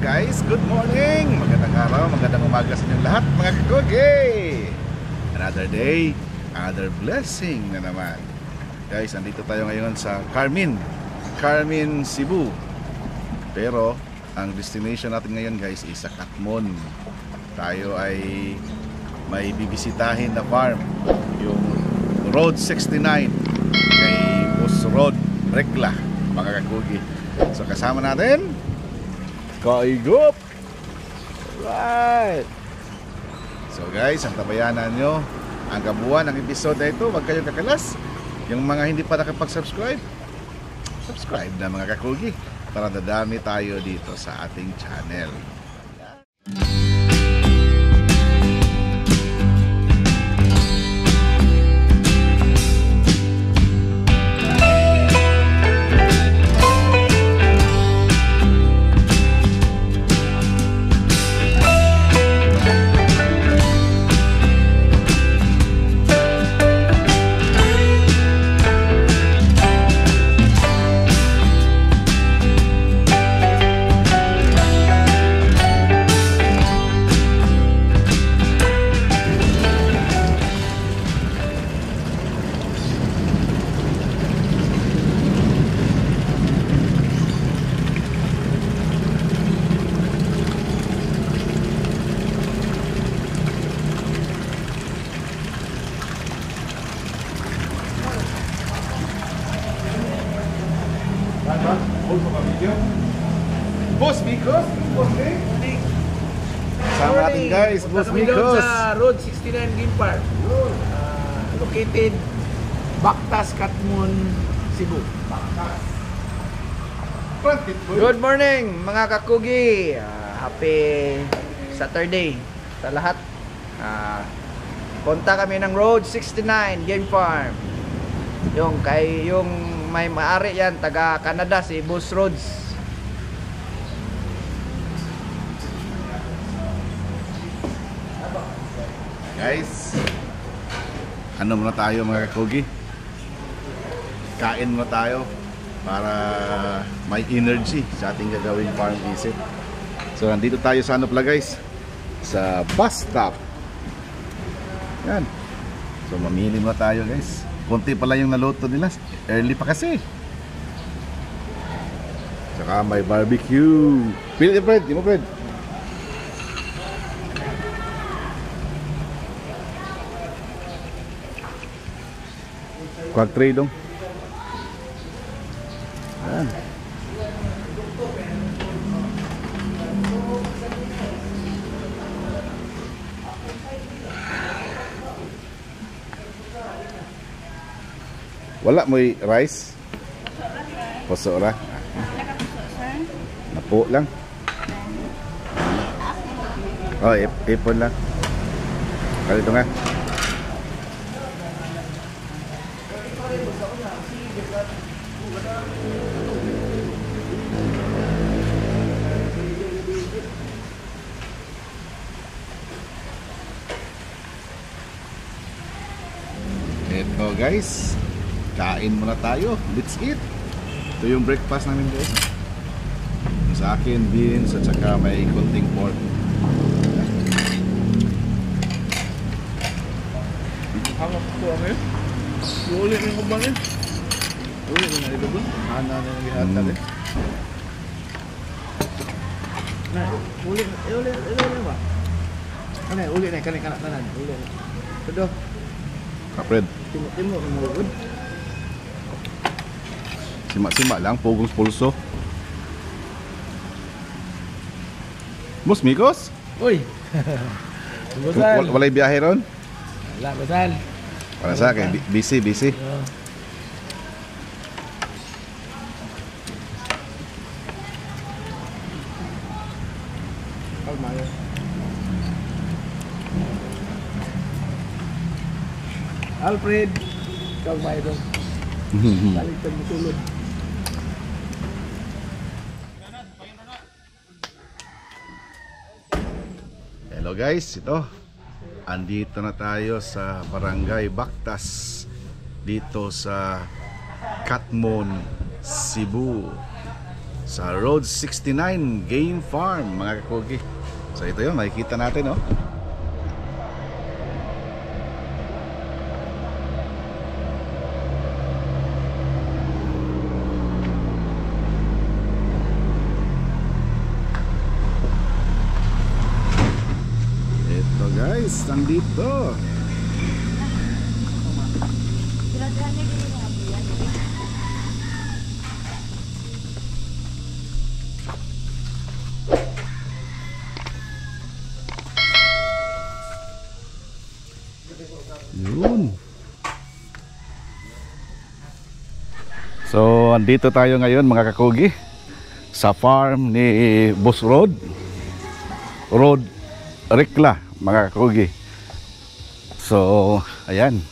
guys, good morning! Magandang araw, magandang umaga sa inyong lahat mga kagoge! Another day, another blessing na naman. Guys, nandito tayo ngayon sa Carmen, Cebu. Pero, ang destination natin ngayon guys is sa Catmon. Tayo ay may bibisitahin na farm, yung Road 69 kay Bus Rod Recla, mga kagoge. So kasama natin Kaigop. Right. So guys, ang tabayanan nyo ang kabuuan ng episode na ito. Huwag kayong kakalas. Yung mga hindi pa nakapag-subscribe, subscribe na mga kakugi para dadami tayo dito sa ating channel. Boss Mikos, Boss Nick. Sama natin guys, Boss Mikos. Sa Road 69 Game Park. Located Bactas, Catmon, Cebu. Good morning mga kakugi. Happy Saturday sa lahat. Punta kami ng Road 69 Game Farm. Yung may maari yan, taga Canada, si Bus Roads. Guys, ano muna tayo mga kakugi? Kain muna tayo para may energy sa ating gagawing farm visit. So nandito tayo sa ano pala guys, sa bus stop. Yan. So mamili muna tayo guys. Kunti pala yung naluto nila, early pa kasi. Saka may barbecue. Pili Fred, di mo Fred? Quag tray dong. Ayan. Wala mo rice? Puso ra. Napo lang. Oh, ipon lang. Kalito nga. Ito guys, kain muna tayo. Let's eat. Ito yung breakfast namin guys. Sa akin, beans at saka may kunting pork. Hangap ko kami. Uli na yung kumbangin. Uli na ito ba? Hana na yung gihatan eh. Uli na ba? Ano uli na, kanik-kanak na. Uli na. Ito. Kapred. Timo mga. Sima-sima lang, pugong pulso. Boss Mikos? Uy! Basal! Walay biyahe ron? Wala, basal! Para sa akin, busy. Kalma yun. Alfred! Kalma yun. Taligtad mo sulod. Hello guys, ito andito na tayo sa Barangay Bactas dito sa Catmon, Cebu. sa Road 69 Game Farm, mga kakugi. So ito yun, makikita natin, oh. Ito guys, nandito. Yun. So, andito tayo ngayon mga kakugi sa farm ni Boss Rod Ricla, mga kakugi. So, ayan.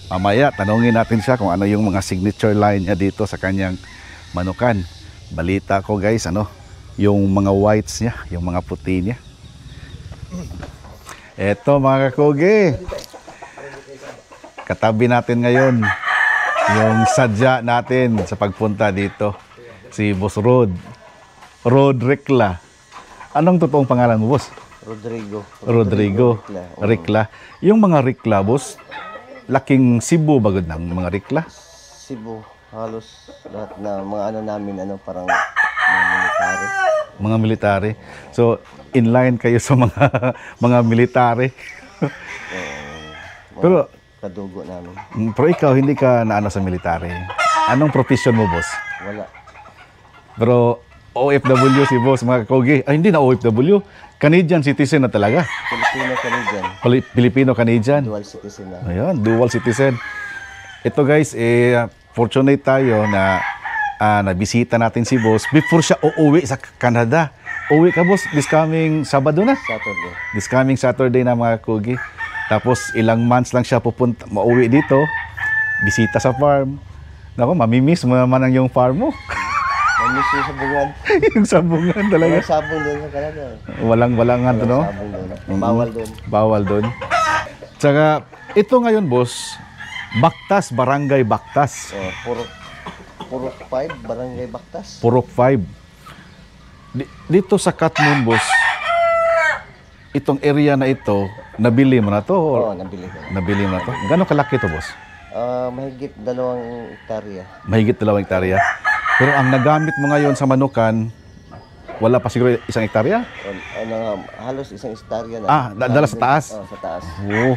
Mamaya tanungin natin siya kung ano yung mga signature line niya dito sa kanyang manukan. Balita ko guys, ano, yung mga whites niya, yung mga puti niya. Eto mga kakugi, katabi natin ngayon yung sadya natin sa pagpunta dito, si Boss Rod Ricla. Anong totoong pangalan mo, boss? Rodrigo Ricla. Yung mga Ricla, boss, laking Cebu bagod ng mga Ricla? Cebu, halos lahat na mga ano namin, ano, parang mga military. Mga military. So, in line kayo sa mga mga military. Pero Kadugo namin. pero ikaw hindi ka naano sa military. Anong profession mo, boss? Wala. Pero OFW si boss, mga kakugi. Ay, hindi na OFW. Canadian citizen na talaga. Filipino-Canadian. Filipino-Canadian. Dual citizen na. Ayan, dual citizen. Ito guys, fortunate tayo na nabisita natin si boss before siya uuwi sa Canada. Uwi ka, boss, this coming Sabado na? Saturday. This coming Saturday na, mga kugi. Tapos ilang months lang siya pupunta, mauwi dito, bisita sa farm. Nako, mamimiss mo naman ang yung farm mo. Namiss yung sabungan. Yung sabungan talaga. Walang sabong doon sa Canada. Walang ano, no? Sabong doon. Bawal doon. Bawal doon. Tsaka, ito ngayon, boss, Bactas, Barangay Bactas. Purok 5, Barangay Bactas. Purok 5. Dito sa Katmon, boss, itong area na ito, nabili mo na to? Oo, nabili ko. Nabili mo na to? Gano'ng kalaki to, boss? Mahigit 2 hektarya. Mahigit 2 hektarya. Pero ang nagamit mo ngayon sa manukan, wala pa siguro 1 hektarya? Halos 1 hektarya na. Dala sa taas? Oo, sa taas. Oo.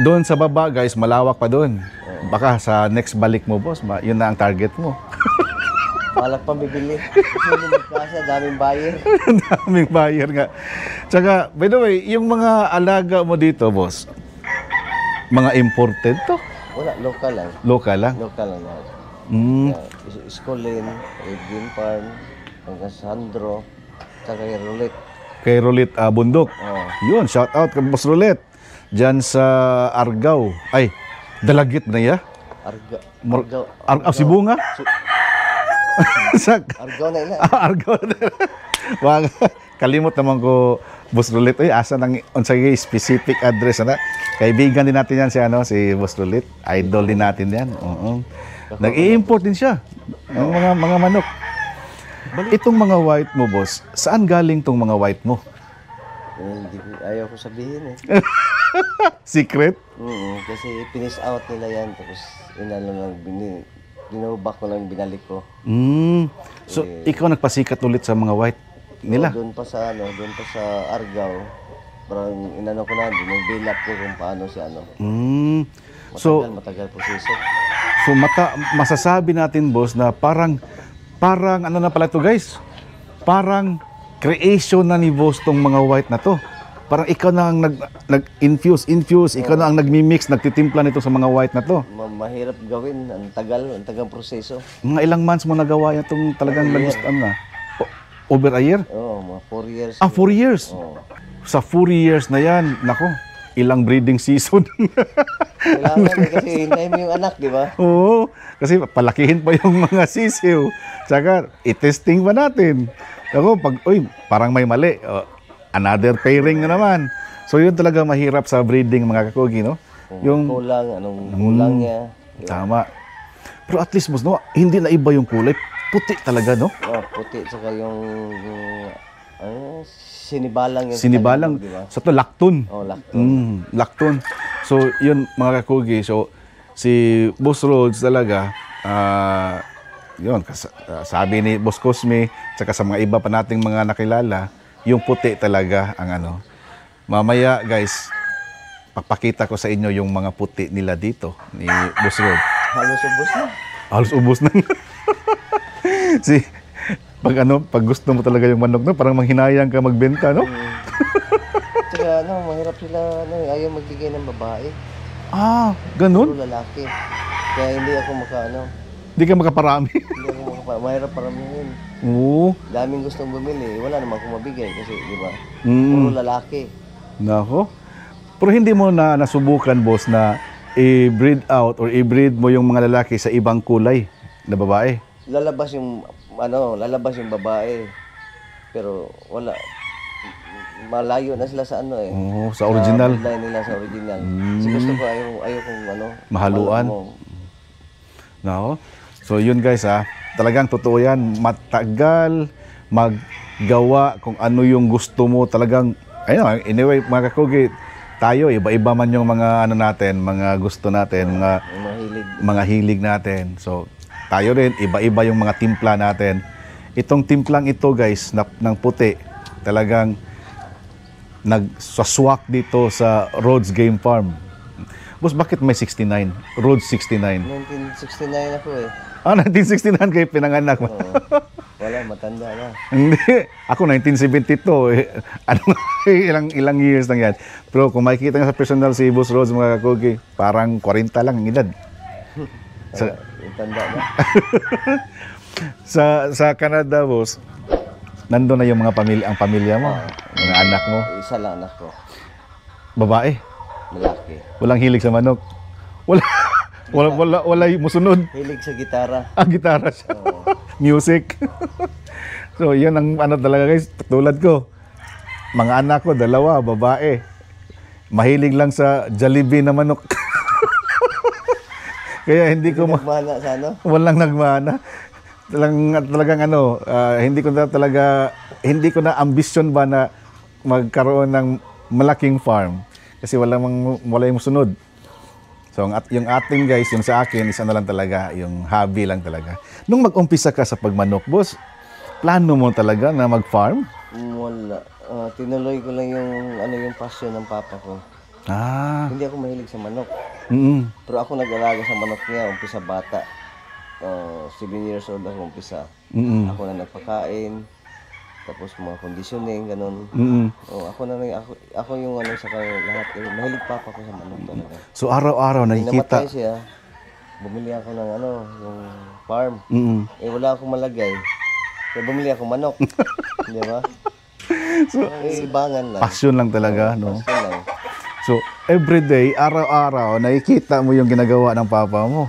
Doon sa baba, guys, malawak pa doon. Baka sa next balik mo, boss, yun na ang target mo. Malak pa bibili. Kasi kasi daming buyer. Daming buyer nga. Tsaka, by the way, yung mga alaga mo dito, boss, mga imported to? Wala, local lang. Local lang? Local lang lahat. Iscolin, Edwin Farm, hanggang Sandro, tsaka kay Rolet. Kay Rolet Bundok. Oo. Yun, shout out kay Boss Rolet. Diyan sa Argao. Ay, Dalagit na ya? Argao, Sibunga? Argao na ina. Argao na. Wag, kalimot naman ko, Boss Rolet. Ay, asa nang unsay specific address na? Kaibigan din natin yan si Boss Rolet. Idol din natin yan. Oo. Nag-i-import din siya ng mga manok. Itong mga white mo, boss, saan galing tong mga white mo? Ayaw ko sabihin eh. Secret? Kasi finish out nila yan. Tapos dinubak ko lang, binalik ko. So, ikaw nagpasikat ulit sa mga white nila? Doon pa sa Argao. Parang inano ko na, binubilap ko kung paano siya Matagal proseso. So masasabi natin, boss, na parang ano na pala ito, guys? Parang creation na ni boss tong mga white na to. Parang ikaw na ang nag-infuse, ikaw na ang nagmi-mix, nagtitimpla nito sa mga white na to. Mahirap gawin, ang tagal proseso. Mga ilang months mo nagawa yan itong talagang over a year? Oo, mga 4 years. 4 years? Oo. Sa 4 years na yan, nako, ilang breeding season. Kailangan kasi hintayin mo yung anak, di ba? Oo, kasi palakihin pa yung mga sisiw. Tsaka, i-testing pa natin. Ako, parang may mali. Another pairing na naman. So, yun talaga mahirap sa breeding, mga kakugi, no? Yung kulang, anong kulang niya. Tama. Pero at least, boss, no, hindi na iba yung kulay. Puti talaga, no? Oh, puti, saka yung ano, sinibalang yung Sinibalang. di ba? So, ito, lacton. Oh, lacton. Lacton. So, yun, mga kakugi. So, si Boss Rhodes talaga, yun, sabi ni Boss Cosme, tsaka sa mga iba pa nating mga nakilala, yung puti talaga ang ano. Mamaya, guys, papakita ko sa inyo yung mga puti nila dito ni Boss Rhodes. Halos ubos na. Halos ubos na. Pag gusto mo talaga yung manok, no, parang manghinayang ka magbenta, no? Tsaka mahirap sila, ayaw magbigay ng babae. Ah, Puro ganun? lalaki. Kaya hindi ako Hindi ka makaparami. mahirap paramihin. Oo. Daming gustong bumili, wala naman akong mabigay kasi, di ba? Mm. Puro lalaki. Nako. Pero hindi mo na nasubukan, boss, na i-breed out or i-breed mo yung mga lalaki sa ibang kulay na babae? Lalabas yung babae. Pero wala. Malayo na sila sa Oo, sa original. Sa bloodline nila sa original. Kasi gusto ko ayaw kong Mahaluan. mo. No? So yun guys talagang totoo yan. Matagal maggawa kung ano yung gusto mo talagang. Ayun, anyway mga kakugi, tayo iba-iba man yung mga ano natin, mga gusto natin, mga hilig natin. So tayo rin iba-iba yung mga timpla natin. Itong timplang ito guys ng puti, talagang nagsaswak dito sa Rhodes Game Farm. Boss, bakit may 69? Rhodes 69. 1969 ako eh. 1969 kayo pinanganak. Oo. Wala, matanda na. Hindi. Ako 1972. Ilang years lang yan. Pero kung makikita nga sa personal si Boss Rhodes, mga kakugi, parang 40 lang ang edad. Tanda na. sa Canada, boss, nandun na yung mga pamilya mo, mga anak mo. Isa lang anak ko. Babae. Malaki. Walang hilig sa manok. Wala yung musunod. Hilig sa gitara. Gitara siya. Oo. Music. So, yun ang ano talaga guys, tulad ko. Mga anak ko, 2, babae. Mahilig lang sa Jollibee na manok. Kaya hindi ko Nagmana sa walang nagmana. Talagang hindi ko na ambition ba na magkaroon ng malaking farm kasi wala yung sunod. So yung ating guys, yung sa akin is lang talaga, yung hobby lang talaga. Nung mag-umpisa ka sa pagmanok, boss, plano mo talaga na mag-farm? Wala. Tinuloy ko lang yung passion ng papa ko. Hindi ako mahilig sa manok. Pero ako nag-alaga sa manok niya, umpisa bata. 7 years old ako umpisa. Ako na nagpakain, tapos mga conditioning, ganun. Ako yung sa lahat. Mahilig papa ko sa manok talaga. So araw-araw nakikita. Namatay siya, bumili ako ng yung farm. Wala akong malagay. Kaya bumili ako manok. Di ba? So, ibangan lang. Passion lang talaga, no? Passion lang. So, everyday, araw-araw, nakikita mo yung ginagawa ng papa mo.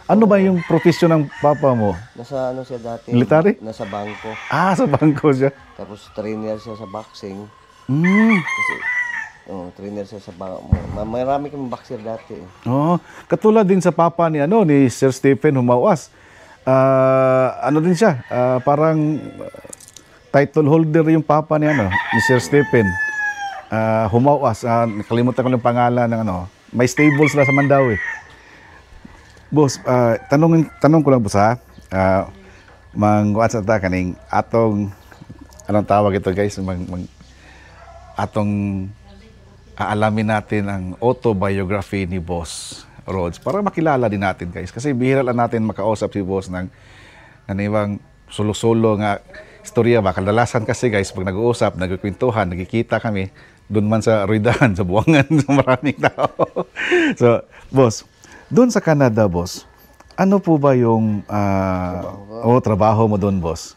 Ano ba yung profesyon ng papa mo? Nasa siya dati? Military? Nasa bangko. Sa bangko siya. Tapos trainer siya sa boxing. Kasi, trainer siya sa bangko. Marami kami boxer dati. Katulad din sa papa ni Sir Stephen Humawas. Din siya, parang title holder yung papa ni Sir Stephen. Humawas, nakalimutan ko ng pangalan ng may stables sila sa Mandawi. Boss, tanong ko lang po sa sa kaning atong anong tawag ito guys, atong aalamin natin ang autobiography ni Boss Rhodes para makilala din natin guys, kasi bihira lang natin makausap si Boss ng ibang solo-solo nga istorya ba. Kadalasan kasi guys, pag nag-uusap, nagkukwentuhan, nagkikita kami doon man sa Ruidahan, sa Buangan, sa maraming tao. So, Boss, doon sa Canada, boss, ano po ba yung trabaho mo doon, boss?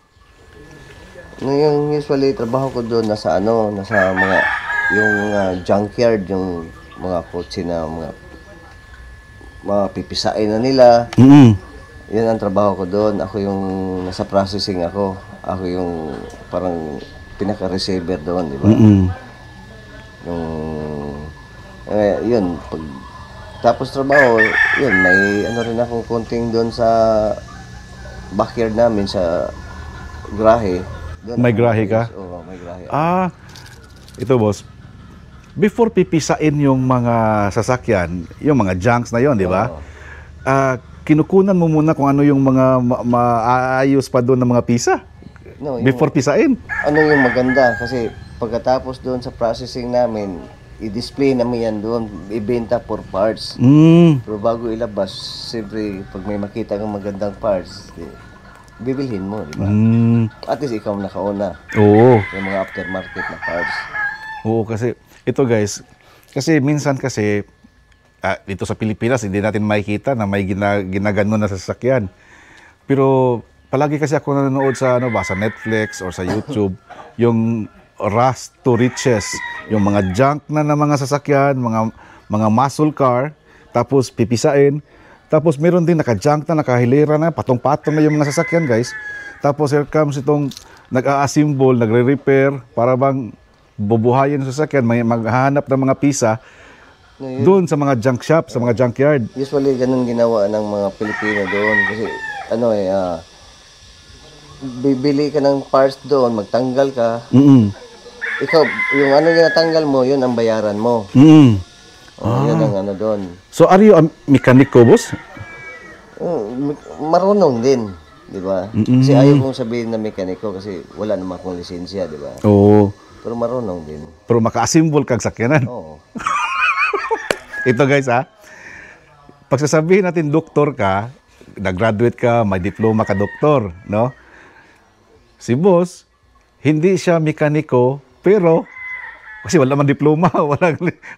Yung usually trabaho ko doon nasa mga yung junkyard, yung mga kotse na mga pipisain na nila. Yan ang trabaho ko doon. Ako yung nasa processing ako. Ako yung parang pinaka-receiver doon, di ba? Yun, tapos trabaho, yun, may rin akong konting doon sa backyard namin sa grahe. Doon May ako grahe ka? Oo, may grahe. Ito boss, before pipisain yung mga sasakyan, yung mga junks na yon, di ba? Oo. Kinukunan mo muna kung ano yung mga maayos pa doon ng mga pisa No, before pisain. ano yung maganda kasi pagkatapos doon sa processing namin, i-display namin yan doon, ibenta for parts. Pero bago ilabas, siyempre, pag may makita kang magandang parts, bibilhin mo, di ba? At least ikaw nakauna. Oo. Yung mga aftermarket na parts. Oo, kasi ito guys, kasi minsan kasi dito sa Pilipinas hindi natin makikita na may ginagano na sasakyan. Pero palagi kasi ako nanonood sa sa Netflix or sa YouTube yung rags to riches, yung mga junk na mga sasakyan, mga muscle car, tapos pipisain. Tapos meron din naka-junk na, nakahilera na, patong-patong na yung mga sasakyan, guys. Tapos here comes itong nag-a-assemble, nagre-repair, para bang bubuhayin yung sasakyan, maghahanap ng mga pisa doon sa mga junk shop, sa mga junkyard. Usually, ganun ginawa ng mga Pilipino doon. Kasi, bibili ka ng parts doon, magtanggal ka. Ikaw, yung ano yung natanggal mo, yun ang bayaran mo. Yun ang doon. So, are you a mekaniko, boss? Marunong din, di ba? Kasi ayaw kong sabihin na mekaniko kasi wala naman akong lisensya, di ba? Oo. Pero marunong din. Pero maka-assemble kang sakyanan. Oo. Ito guys pag sasabihin natin doktor ka, nag-graduate ka, may diploma ka doktor, no? Si boss, hindi siya mekaniko, pero kasi wala man diploma,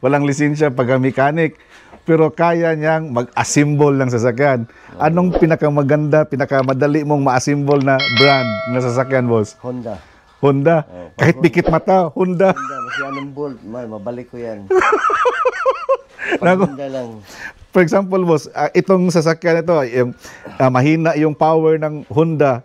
walang lisensya pagka mechanic, pero kaya niyang mag-assemble ng sasakyan. Anong pinakamaganda, pinakamadali mong ma-assemble na brand na sasakyan, boss? Honda. Kahit pikit mata, Honda. Mas yan bolt, mabalik ko yan. Honda lang. For example, boss, itong sasakyan ito, mahina yung power ng Honda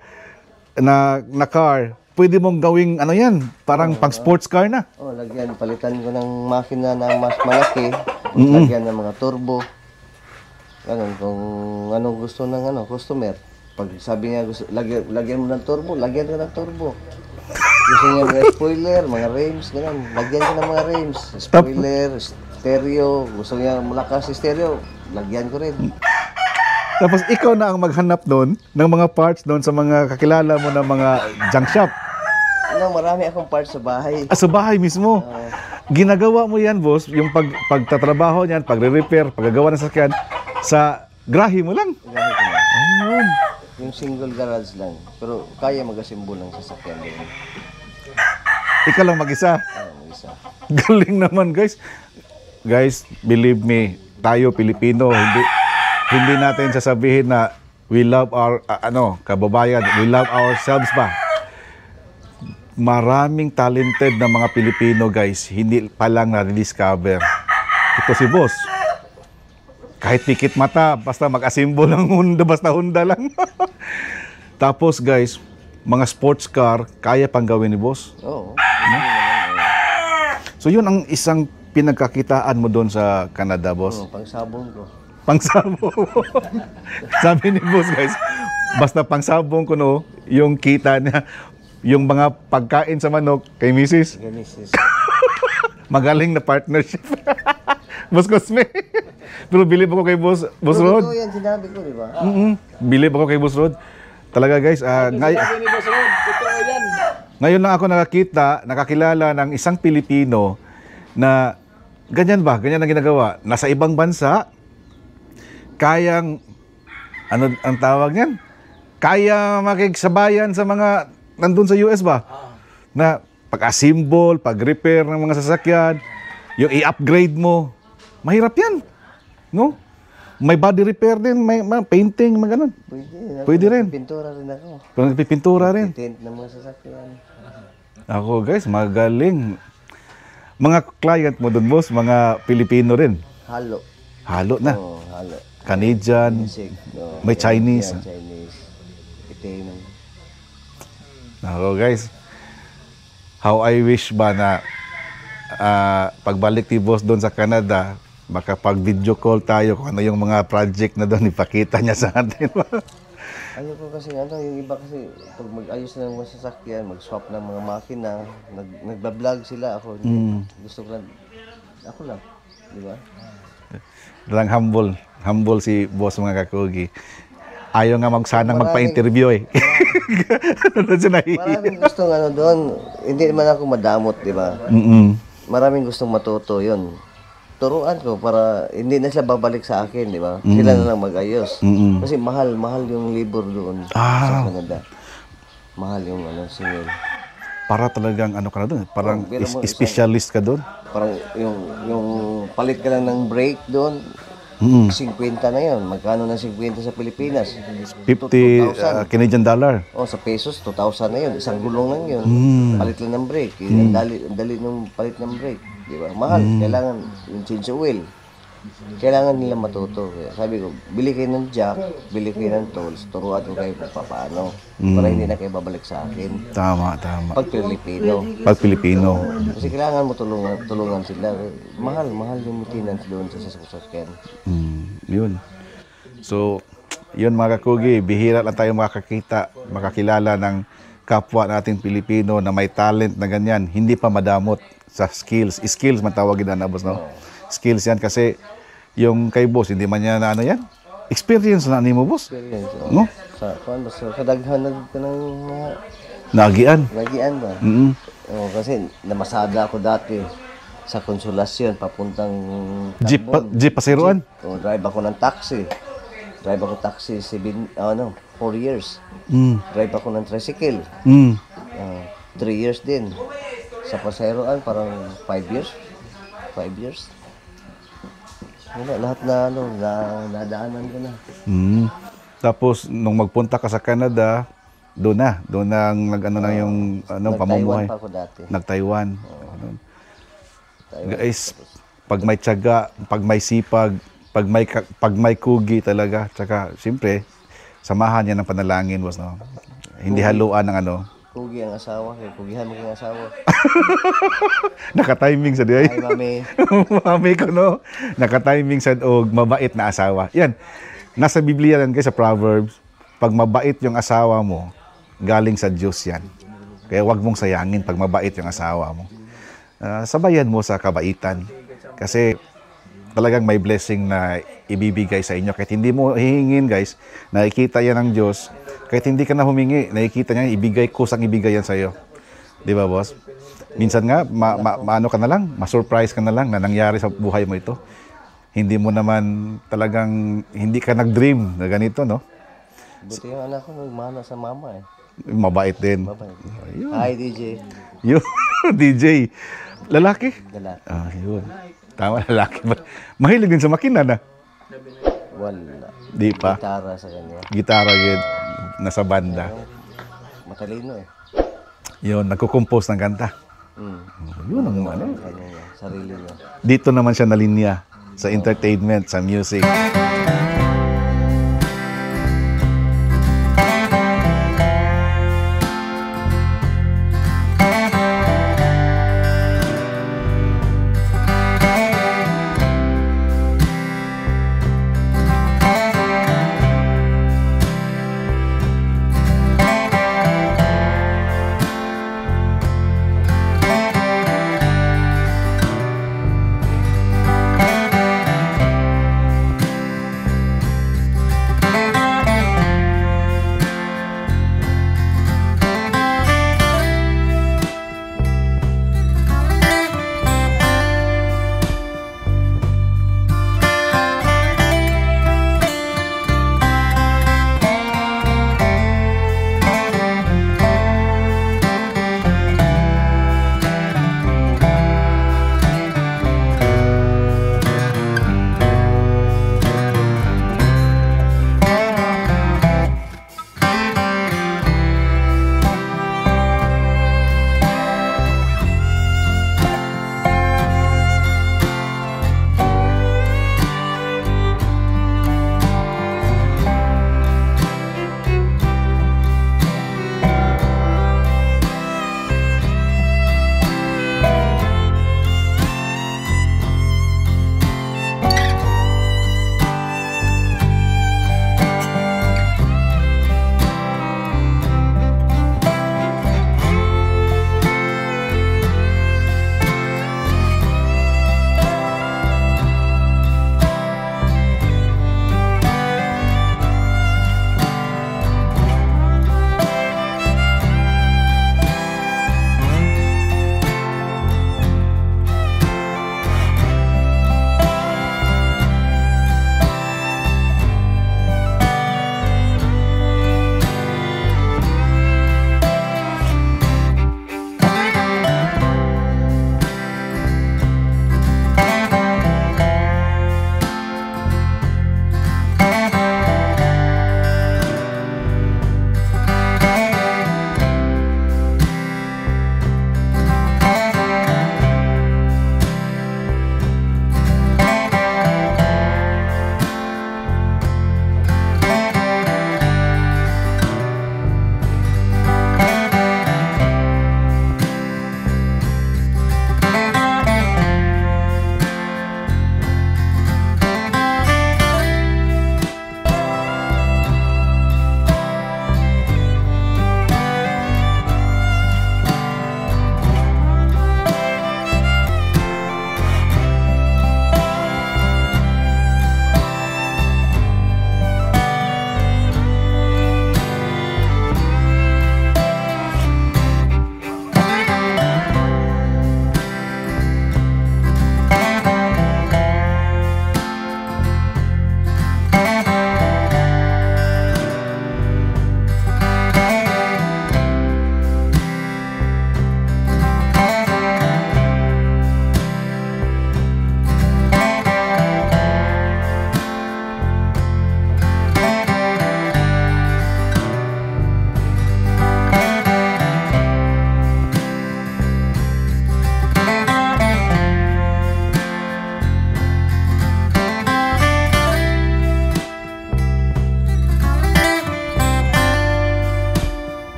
na car. Pwede mong gawing yan, parang pang sports car na. Lagyan, palitan ko ng makina na mas malaki. Lagyan ng mga turbo. Ganun, kung anong gusto ng customer. Pag sabi niya, lagyan mo ng turbo, lagyan ko ng turbo. Gusto niya mga spoiler, mga rims, ganun. Lagyan ko ng mga rims. Spoiler, stereo. Gusto niya malakas si stereo, lagyan ko rin. Tapos ikaw na ang maghanap doon ng mga parts doon sa mga kakilala mo ng mga junk shop. Marami akong parts sa bahay. Sa bahay mismo. Ginagawa mo yan, boss, yung pagtatrabaho niyan, pagre-repair, paggagawa ng sasakyan, sa grahe mo lang. Grahe ko lang. Ayun. Yung single garage lang. Pero kaya mag-assemble ng sasakyan din. Ikaw lang mag-isa. Mag-isa. Galing naman, guys. Guys, believe me, tayo Pilipino, hindi natin sasabihin na we love our kababayan, we love ourselves ba? Maraming talented na mga Pilipino, guys, hindi pa lang na-discover. Ito si boss. Kahit pikit mata, basta mag-assemble ng Honda, basta Honda lang. Tapos, guys, mga sports car, kaya pang gawin ni boss. Oo. So, yun ang isang pinagkakitaan mo doon sa Canada, boss. Pangsabong ko. Pangsabong. Sabi ni boss, guys, basta pangsabong ko, yung kita niya, yung mga pagkain sa manok kay Mrs. Magaling na partnership. Boss Cosme. Pero believe ako kay Boss Rod. Ito yan, sinabi ko, di ba? Believe ako kay Boss Rod. Talaga, guys, ngayon lang ako nakakilala ng isang Pilipino na ganyan ang ginagawa. Nasa ibang bansa, kayang, ang tawag niyan? Kaya makiksabayan sa mga nandun sa US ba? Na pag-assemble, pag-repair ng mga sasakyan, yung i-upgrade mo, mahirap yan. No? May body repair din, may painting, mga ganun. Pwede rin. Pintura rin ako. Pintura rin. Tint ng mga sasakyan. Ako, guys, magaling. Mga client mo dun, boss, mga Pilipino rin. Halo. Halo na. Oo, halo. Canadian, may Chinese. Yeah, Chinese. Itim. Ako, guys, how I wish ba na pagbalik ni boss doon sa Canada, makapag-video call tayo kung ano yung mga project na doon, ipakita niya sa atin. Ano ko kasi, ano, yung iba kasi, pag mag-ayos na ng mga sasakyan, mag-swap ng mga makina, nagbablog sila ako. Gusto ko lang, ako lang, di ba? Lang humble si boss mga kakugi. Ayaw nga sanang magpa-interview eh. Maraming gustong ano doon, hindi naman ako madamot, di ba? Maraming gustong matuto yun. Turuan ko para hindi na sila babalik sa akin, di ba? Sila na lang mag-ayos. Kasi mahal yung labor doon sa Canada. Mahal yung ano, singil. Para talagang ano ka na doon, parang specialist ka doon. Parang yung palit ka lang ng brake doon, 50 na yun. Magkano ng 50 sa Pilipinas? 50 Canadian dollar. Oh, sa pesos, 2,000 na yun. Isang gulong lang yun. Palit lang ng brake. Dali nung palit ng brake. Di ba? Mahal. Kailangan yung change oil. Kailangan nila matuto. Kaya sabi ko, bili kayo ng jack, bili kayo ng tools, turuan ko kayo kung paano. Para hindi na kayo babalik sa akin. Tama. Pag Pilipino. Kasi kailangan mo tulungan sila. Mahal yung maintenance doon sa sasakyan. Yun. So, yun mga kakugi, bihira lang tayo makakilala ng kapwa nating Pilipino na may talent na ganyan. Hindi pa madamot sa skills. Skills man tawagin na boss, no? Skills yan kasi yung kay boss, hindi man niya na ano yan. Experience na mo, boss. Experience. No? Sa daghan ka ng mga... Nagian ba? Kasi namasada ako dati sa Konsolasyon, papuntang... Jeep pasiruan? Drive ako ng taxi. 4 years. Drive ako ng tricycle. 3 years din. Sa paseroan, parang 5 years. 5 years. Lahat na nadaanan ko na. Tapos nung magpunta ka sa Canada, doon na yung pamumuhay. Nag-Taiwan pa ako dati. Nag-Taiwan. Guys, pag may tiyaga, pag may sipag, pag may kugi talaga, tsaka siyempre samahan niya ng panalangin, boss, no. Hindi haluan ng ano. Kugi ang asawa, kugihan mo ang asawa. Naka-timing sa diay. Ay, mami. Mami ko, no? Naka-timing sa og mabait na asawa. Yan. Nasa Biblia yan, guys, sa Proverbs. Pag mabait yung asawa mo, galing sa Diyos yan. Kaya wag mong sayangin pag mabait yung asawa mo. Sabayan mo sa kabaitan. Kasi talagang may blessing na ibibigay sa inyo. Kahit hindi mo hihingin, guys, nakikita yan ng Diyos. Kahit hindi ka na humingi, nakikita niya, kusang ibigay yan sa'yo. Di ba, boss? Minsan nga, maano ka na lang, ma-surprise ka na lang na nangyari sa buhay mo ito. Hindi mo naman talagang, hindi ka nag-dream na ganito, no? Buti yung anak ko, nagmana sa mama eh. Mabait din. Mabait. Hi, DJ. Yun, DJ. Lalaki? Lalaki. Yun. Tama, lalaki. Mahilig din sa makina na. Wala. Di pa. Gitara sa kanya. Gitara yun. Nasa banda. Matalino eh. Yun, nagko-compose ng kanta. Yun ang ano. Sarili niya. Dito naman siya nalinya sa entertainment, sa music.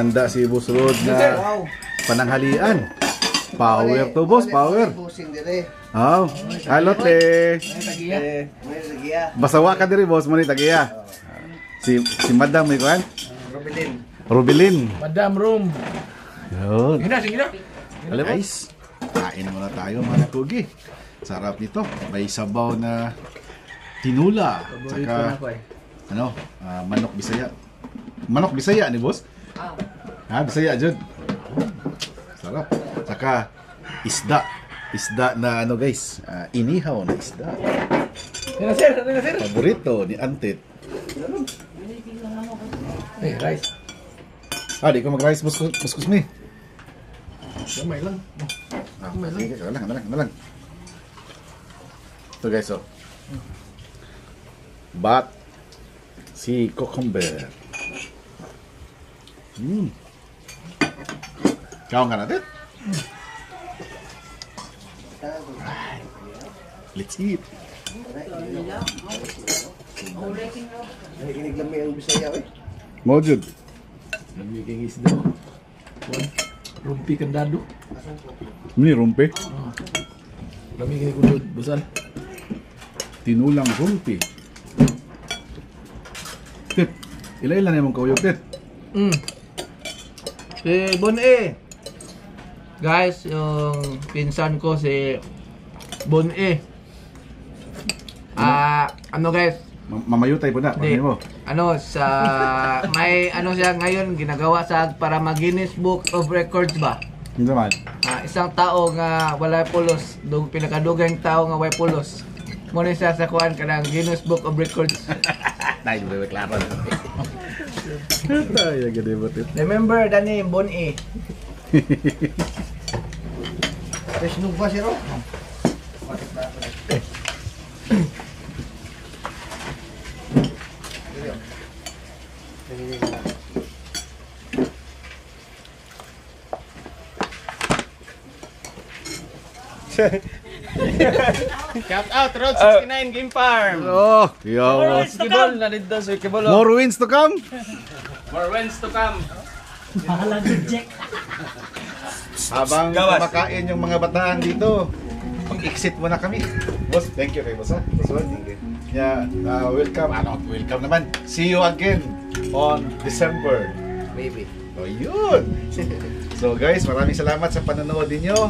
Naghanda si Boss Rod na pananghalian. Power to boss, power. Oh, alote. Basawa ka diri boss mo ni tagiya. Si Madam may kuan? Rubilin. Madam Room. Yun. Sige na. Guys, kain muna tayo mga kugi. Sarap nito. May sabaw na tinula. Saka, manok Bisaya. Manok Bisaya ni boss? Bisaya Jud. Sarap. Saka, isda. Isda na guys, inihaw na isda. Sir. Paborito ni Antit. Hey, rice. Di ko mag-rice, boss me. Gamay lang. Sige, lang. Ito guys, bat si cucumber. Kaon ka natin? Let's eat. Iniglami ang Bisaya, eh. Mojud. Nagiging isda. Rumpi kandado. Ini rumpi. Kami kini kudud, busal. Tinulang rumpi. Tit, ila na yung kauyok, Tit. Si Bon E. Guys, yung pinsan ko si Bon E. Guys, Mamayutay po na, Di, mo. may siya ngayon ginagawa sa para mag-Guinness Book of Records ba? Hindi naman. Isang tao nga walay pulos, pinakadugang tao nga walay pulos. Muna siya sa kuan kanang Guinness Book of Records. Dahil mo klaro. Ay, gede mo Tit. Remember the name Bon E. Pesnug ba siya, no? Shout out, Road 69 Game Farm. Oh, yo. Kibol, nandito sa Kibol. More wins to come. More wins to come. Habang kumakain yung mga bataan dito, mag-exit muna kami. Boss, thank you kay boss. Boss, thank you. Yeah, welcome. Welcome naman. See you again on December. Maybe. Oh, yun. So guys, maraming salamat sa panonood ninyo.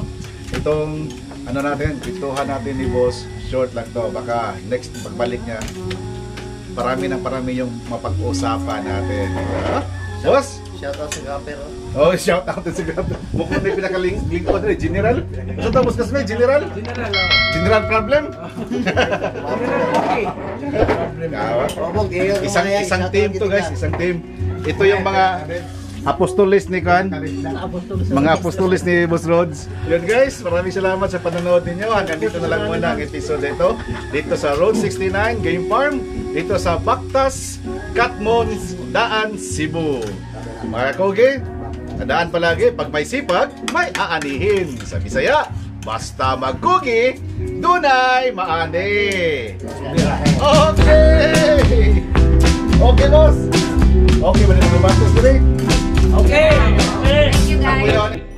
Itong kwentuhan natin ni Boss, short lang to. Baka next pagbalik niya, parami yung mapag-usapan natin. Boss? Shout out sa Gapper, oh. Oh, shout out sa Gapper. Mukhang may pinaka-link ko rin. General? Ano tapos kasi may General? General problem? Isang team to guys, isang team. Ito yung mga apostolis ni Kan, mga apostolis ni Boss Rods. Yun guys, maraming salamat sa panonood ninyo. Hanggang dito na lang muna ang episode ito. Dito sa Road 69 Game Farm, dito sa Bactas, Katmons, Daan, Cebu. Mga koge, tandaan palagi, pag may sipag, may aanihin. Sa Bisaya, basta magkugi, dunay maani. Okay! Okay, boss! Okay ba nila lumatos today? Okay. Thank you guys.